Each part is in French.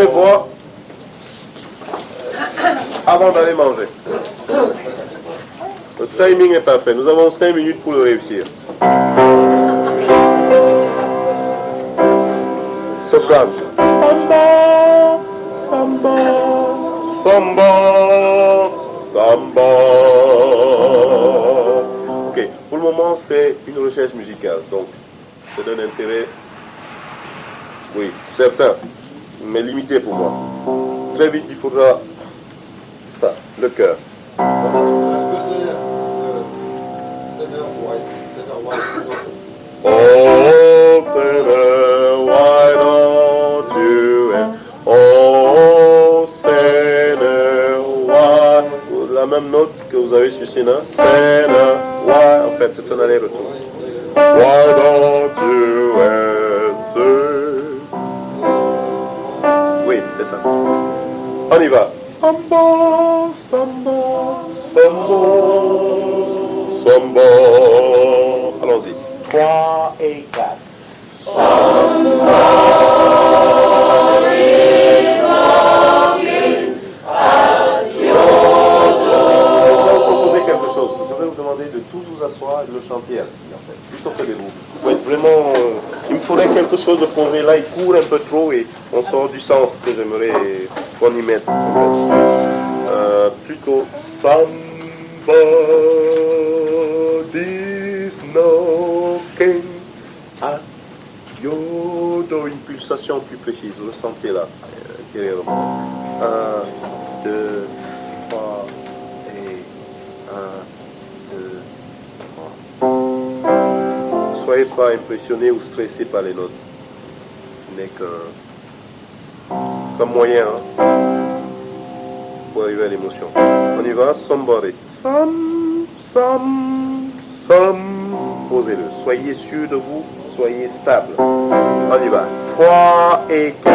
levez boire avant d'aller manger. Le timing est parfait. Nous avons 5 minutes pour le réussir. Soprano. Samba, samba, samba, samba. Ok, pour le moment c'est une recherche musicale, donc c'est d'un intérêt, oui, certain, mais limité pour moi. Très vite il faudra ça, le cœur. Oh, sinner, why don't you? Oh, sinner, why? La même note que vous avez sur Sina. Sinner, why? En fait, c'est un aller-retour. Why don't you answer? Oui, c'est ça. On y va. Samba, samba, samba, samba. Allons-y. 3 et 4. Quelque chose. Je vais vous demander de tous vous asseoir et de le chanter assis, en fait, plutôt que debout. Vous êtes vraiment... il me faudrait quelque chose de posé là, il court un peu trop et on sort du sens que j'aimerais qu'on y mette. En fait. Plutôt somebody's knocking at your door. Une pulsation plus précise, vous le sentez là, intérieurement. 1, 2, 3... 1, 2, 3. Ne soyez pas impressionné ou stressé par les notes. Ce n'est qu'un moyen pour arriver à l'émotion. On y va, somebody. Some. Posez-le. Soyez sûr de vous, soyez stable. On y va. 3 et 4.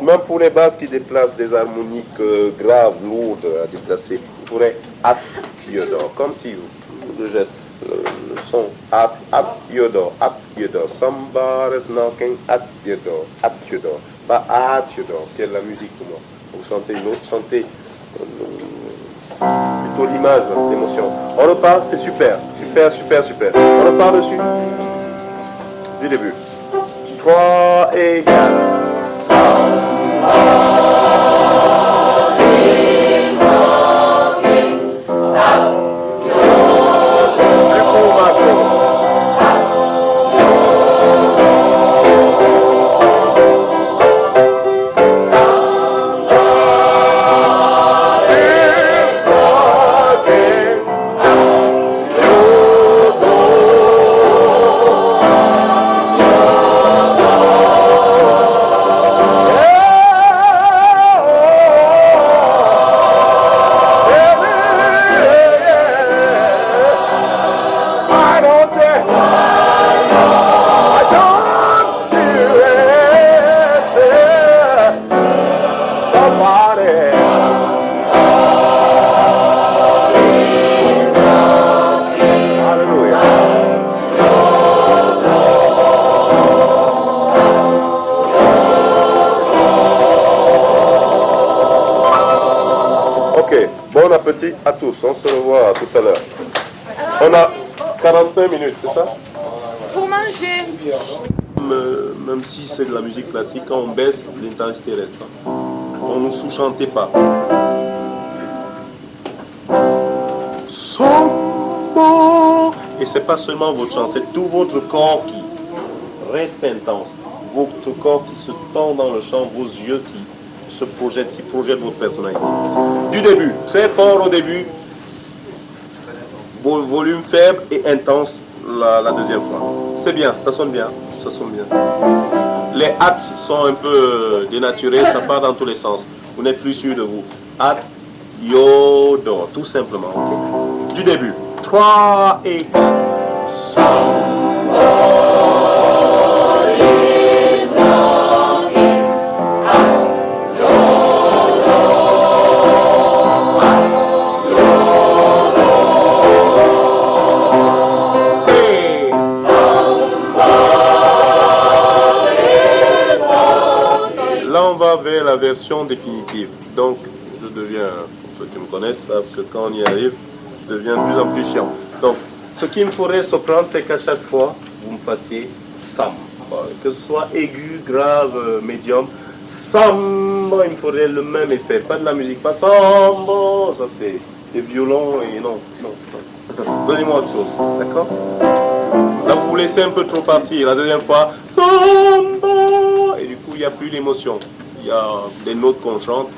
Même pour les basses qui déplacent des harmoniques graves, lourdes à déplacer, vous pourrez at yodor, comme si le geste, le son at yodor, somebody's knocking at yodor, pas at yodor, qui est la musique pour moi. Vous chantez une autre, chantez plutôt l'image, l'émotion. On repart, c'est super. On repart dessus. Du début. 3 et 4. Plus court maintenant. Bon appétit à tous, on se revoit tout à l'heure. On a 45 minutes, c'est ça? Pour manger. Même si c'est de la musique classique, quand on baisse, l'intensité reste. On ne sous-chantait pas. Sombo. Et c'est pas seulement votre chant, c'est tout votre corps qui reste intense. Votre corps qui se tend dans le chant, vos yeux qui se projettent, qui projettent votre personnalité. Du début, très fort au début, volume faible et intense la deuxième fois. C'est bien, ça sonne bien, ça sonne bien. Les hâtes sont un peu dénaturées, ça part dans tous les sens. Vous n'êtes plus sûr de vous. Hâte, yodo, tout simplement, ok. Du début, 3 et 4. Vers la version définitive. Donc, je deviens, pour ceux qui me connaissent, savent que quand on y arrive, je deviens de plus en plus chiant. Donc, ce qu'il me faudrait se prendre, c'est qu'à chaque fois, vous me fassiez sam. Que ce soit aigu, grave, médium, samba, il me faudrait le même effet. Pas de la musique, pas samba, ça c'est des violons et non. Donnez-moi autre chose, d'accord? Là, vous vous laissez un peu trop partir. La deuxième fois, samba, et du coup, il n'y a plus l'émotion. Il y a des notes qu'on chante,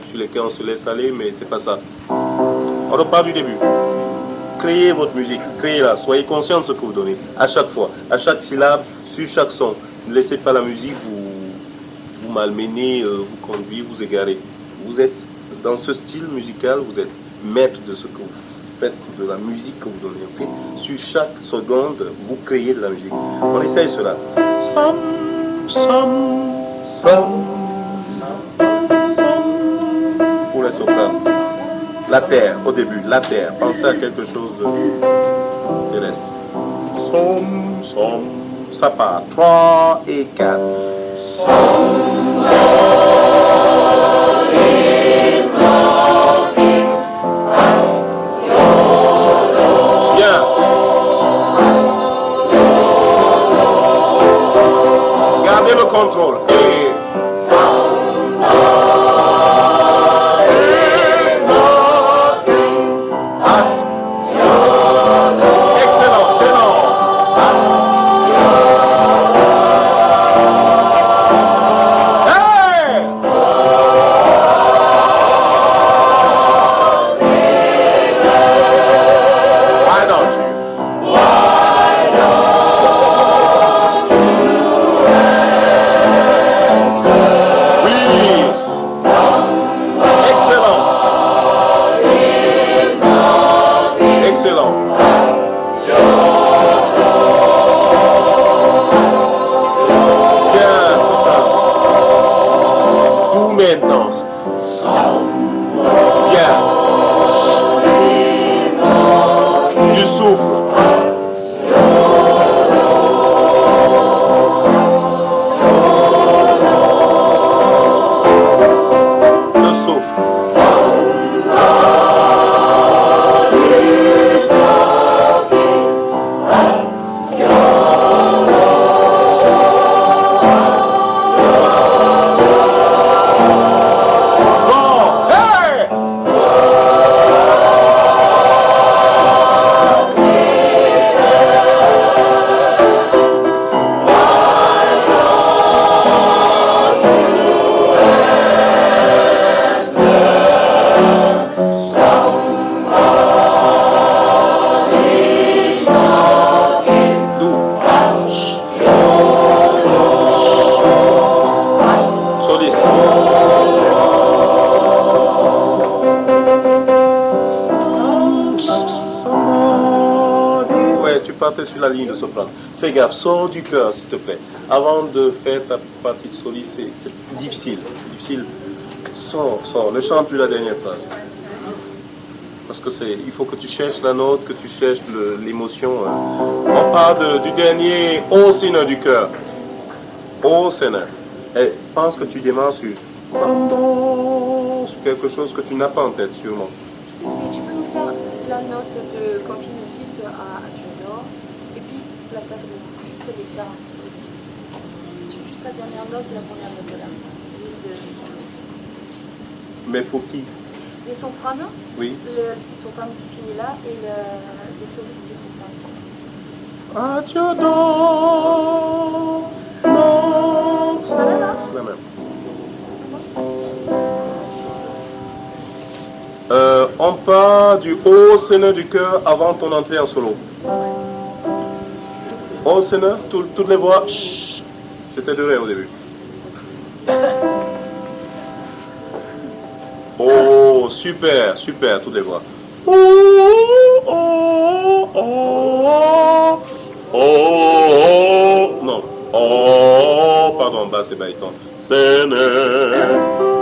sur lesquelles on se laisse aller, mais c'est pas ça. On repart du début. Créez votre musique, créez-la, soyez conscient de ce que vous donnez, à chaque fois, à chaque syllabe, sur chaque son. Ne laissez pas la musique vous malmener, vous conduire, vous égarer. Vous êtes dans ce style musical, vous êtes maître de ce que vous faites, de la musique que vous donnez. Okay? Sur chaque seconde, vous créez de la musique. On essaye cela. Pour les sopranes. La terre, au début, la terre. Pensez à quelque chose de terrestre. Ça part. 3 et 4. Bien. Gardez le contrôle. Et Soliste. Ouais, tu partais sur la ligne de soprano. Fais gaffe, sors du cœur, s'il te plaît. Avant de faire ta partie de soliste, c'est difficile. Sors. Ne chante plus la dernière phrase. Parce que il faut que tu cherches la note, que tu cherches l'émotion. On parle du dernier Ô Seigneur du cœur. Ô Seigneur. Et pense que tu démarres sur quelque chose que tu n'as pas en tête, sûrement. Excuse-moi, tu peux nous faire la note de quand tu ici sur A, tu adores, et puis la table, juste l'écart. Juste la dernière note et la première note de la Mais pour qui? Les sopranos, oui. Le soprano qui finit là et les solistes qui font Ah, tu adores. Non, c'est la même. On part du Ô Seigneur du cœur avant ton entrée en solo. Ô Seigneur, toutes les voix, c'était de ré au début. Oh, super, toutes les voix. Oh, oh, oh, oh, oh, non. Oh, pardon, bah c'est baryton. Seigneur,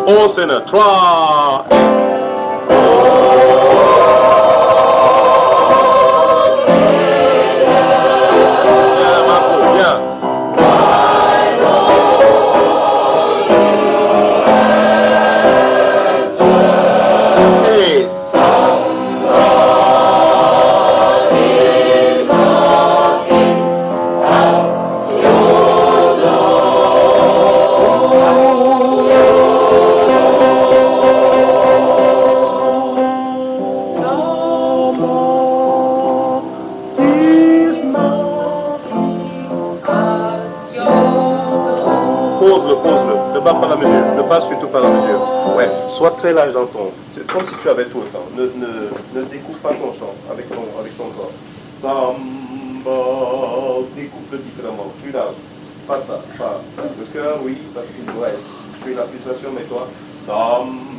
oh Seigneur, 3. Bien, Marco, bien. Pose-le, ne bats pas la mesure, ne bats surtout pas la mesure. Ouais, sois très large dans ton, comme si tu avais tout le temps. Ne découpe pas ton chant avec ton corps. Samba, découpe-le différemment, plus large. Pas ça. Le cœur, oui, parce que ouais, je fais la pulsation, mais toi, somebody's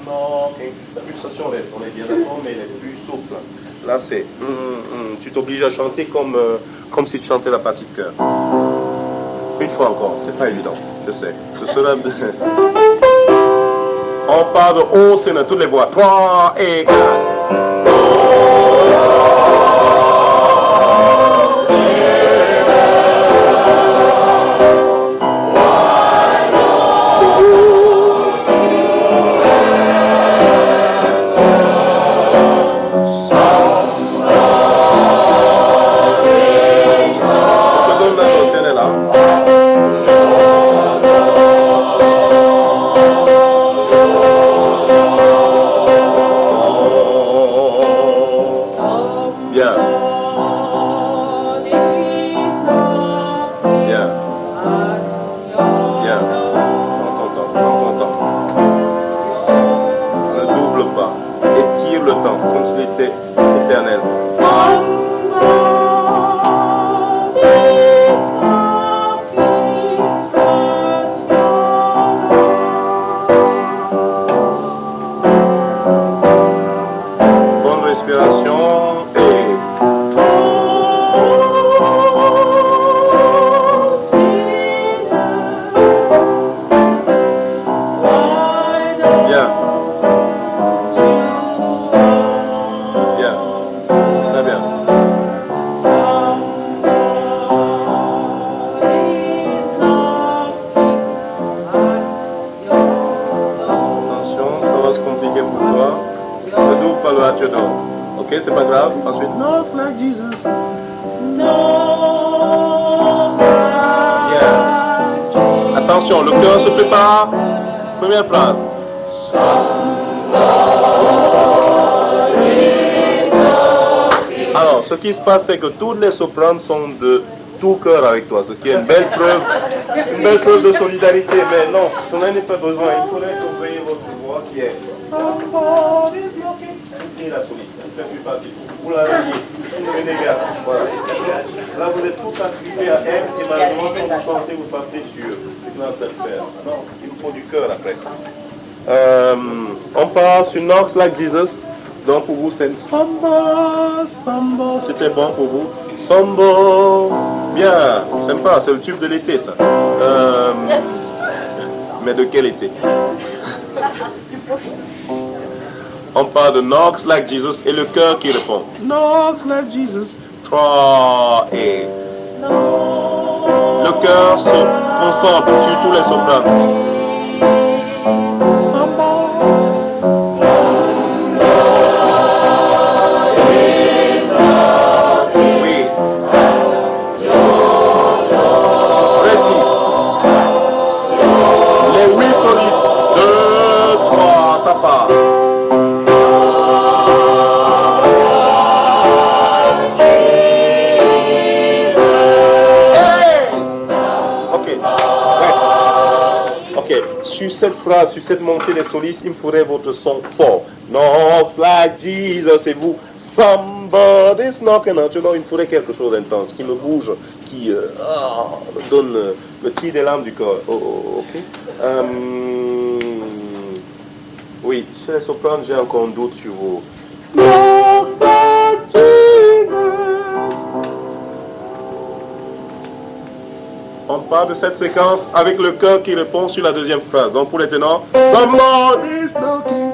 knocking. La pulsation reste, on est bien d'accord, mais elle est plus souple. Là, c'est, tu t'obliges à chanter comme si tu chantais la partie de cœur. Une fois encore, c'est pas évident, je sais. Ce sera... On part de Ô Seigneur, toutes les voix. 3 et 4. Attention, le cœur se prépare. Première phrase. Alors, ce qui se passe, c'est que toutes les sopranes sont de tout cœur avec toi, ce qui est une belle preuve de solidarité. Mais non, je n'en ai pas besoin. Il faudrait que vous voyez votre voix qui est. Et la soliste, ne fait plus partie. Vous la voyez. Voilà. Là, vous êtes tous activés à M et malheureusement, quand vous chantez, vous partez sur ce que vous êtes en train de faire. Non, il vous faut du cœur après. On part sur Knocks Like Jesus. Donc pour vous, c'est Samba, Samba. C'était bon pour vous. Samba. Bien, sympa, c'est le tube de l'été, ça. Mais de quel été? On parle de Knocks Like Jesus et le cœur qui répond. Knocks Like Jesus. 3 et. Le cœur se concentre sur tous les sopranos. Oui. Précis. Les 8 solistes. 2, 3, ça part. Sur cette phrase, sur cette montée des solistes, il me faudrait votre son fort. Knocks like Jesus, et vous, somebody's knocking at your door. Il me faudrait quelque chose d'intense, qui me bouge, qui me donne le petit des larmes du corps. Ok. Oui, chez les sopranes, j'ai encore un doute sur vous. Knocks like Jesus. On parle de cette séquence avec le cœur qui répond sur la deuxième phrase. Donc pour les ténors, somebody's knocking,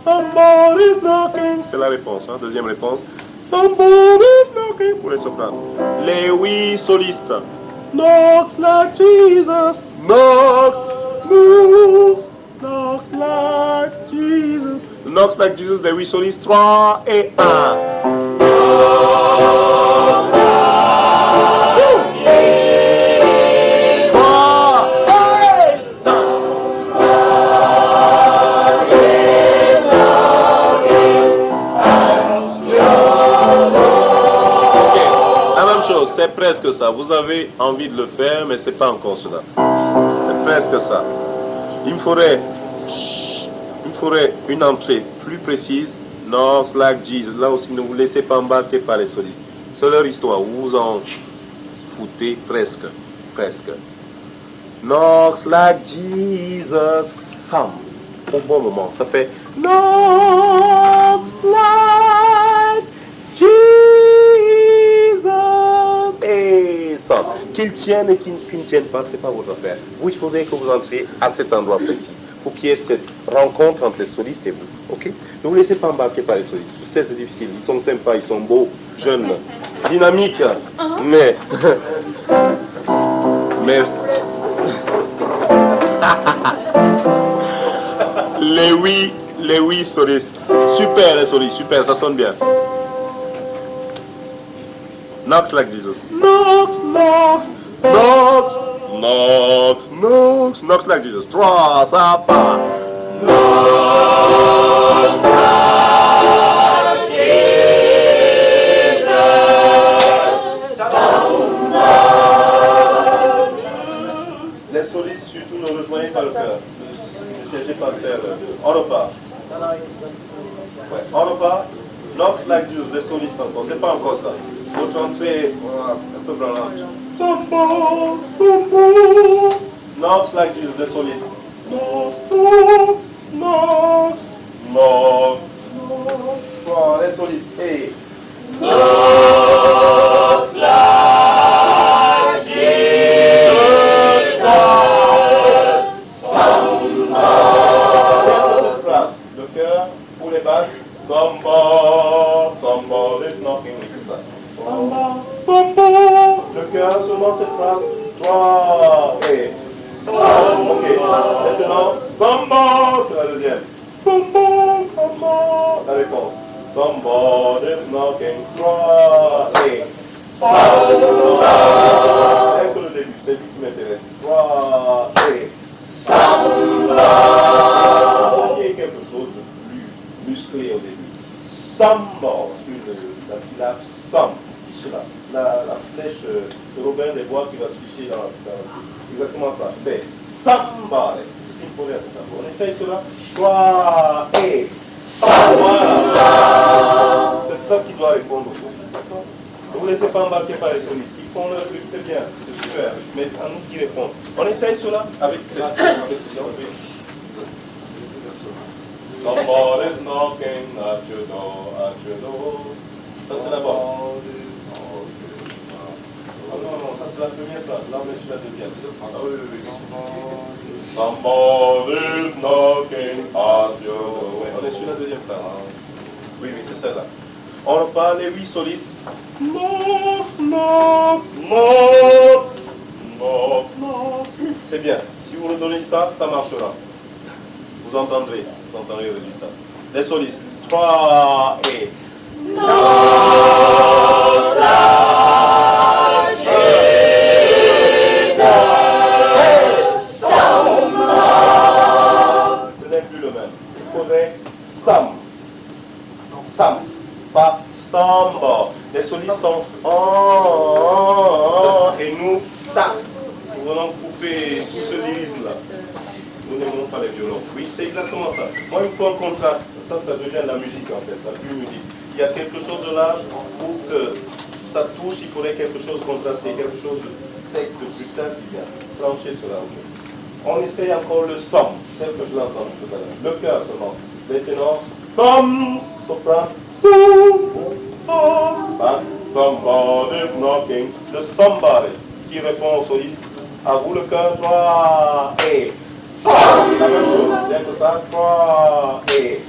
somebody's knocking. C'est la réponse, hein, deuxième réponse. Somebody's knocking pour les sopranes. Les 8 solistes. Knocks like Jesus, knocks, moves, knocks like Jesus. Knocks like Jesus, les 8 solistes, 3 et 1. C'est presque ça. Vous avez envie de le faire, mais c'est pas encore cela. C'est presque ça. Il me faudrait une entrée plus précise. Knocks like Jesus. Là aussi, ne vous laissez pas embarquer par les solistes. C'est leur histoire. Vous vous en foutez presque. Knocks like Jesus. Sam. Au bon moment. Ça fait knocks like Jesus. Et ça, qu'ils tiennent et qu'ils ne tiennent pas, c'est pas votre affaire. Vous, il faudrait que vous entriez à cet endroit précis pour qu'il y ait cette rencontre entre les solistes et vous. Ok? Ne vous laissez pas embarquer par les solistes. Je sais, c'est difficile. Ils sont sympas, ils sont beaux, jeunes, dynamiques, mais les 8 solistes. Super les solistes, super, ça sonne bien. Knocks like Jesus. Knocks, knocks, knocks, knocks, knocks, knocks like Jesus. 3, ça part. Knocks like Jesus. Les solistes surtout ne rejoignez pas le cœur. Ne cherchez pas le cœur. On repart. Ouais, on repart. Knocks like Jesus. Les solistes encore. C'est pas encore ça. Votre entrée, un peu blanc. Samba, samba. Knocks like Jesus, les solistes. Knocks, knocks, knocks, knocks, knocks. Les solistes. Et knocks like Jesus. Samba. Cette phrase, le cœur pour les basses. Samba, somebody's knocking. Samba, samba. Le cœur, seulement cette phrase. 3 et samba. Ok. Maintenant, samba, c'est la deuxième. Samba, samba. La réponse. Somebody's knocking. 3 et samba. C'est que le début, c'est lui qui m'intéresse. 3 et samba. Il y a quelque chose de plus musclé au début. Samba, sur la syllabe sam. La flèche de Robin des Bois qui va se ficher dans exactement ça. C'est samba. C'est ce qu'il faut faire à cet endroit. On essaye cela. 3 et samba. C'est ça qui doit répondre aux solistes. D'accord? vous ne laissez pas embarquer par les solistes. Ils font leur truc, c'est bien, c'est super. Mais à nous qui répondons. On essaye cela avec cette précision. Somebody's knocking at your door, at your door. Ça c'est d'abord. Oh non, ça c'est la première place. Là on est sur la deuxième. Ah oui, oui, oui. Somebody's knocking at your door. Ouais, on est sur la deuxième place. Oui, oui, c'est celle-là. On reprend les 8 solistes. Knock, knock, knock, knock, knock. C'est bien. Si vous redonnez ça, ça marchera. Vous entendrez le résultat. Les solistes. 3 et. Ce n'est plus le même. Il faudrait sam. Sam. Pas samba. Les solistes sont et nous ta. Nous allons couper tout ce lyrisme là. Nous n'aimons pas les violons. Oui, c'est exactement ça. Moi, il me faut un contraste. Ça devient de la musique en fait, la pure musique. Il y a quelque chose de là où ça touche, il faudrait quelque chose de contrasté, quelque chose de sec, de brutal qui vient trancher cela. On essaye encore le somme, tel que je l'ai entendu tout à l'heure. Le cœur seulement. Maintenant, somme, sopran, somebody's knocking. Le somebody qui répond au soliste. À vous le cœur, 3 et. La même chose, bien que ça, 3 et.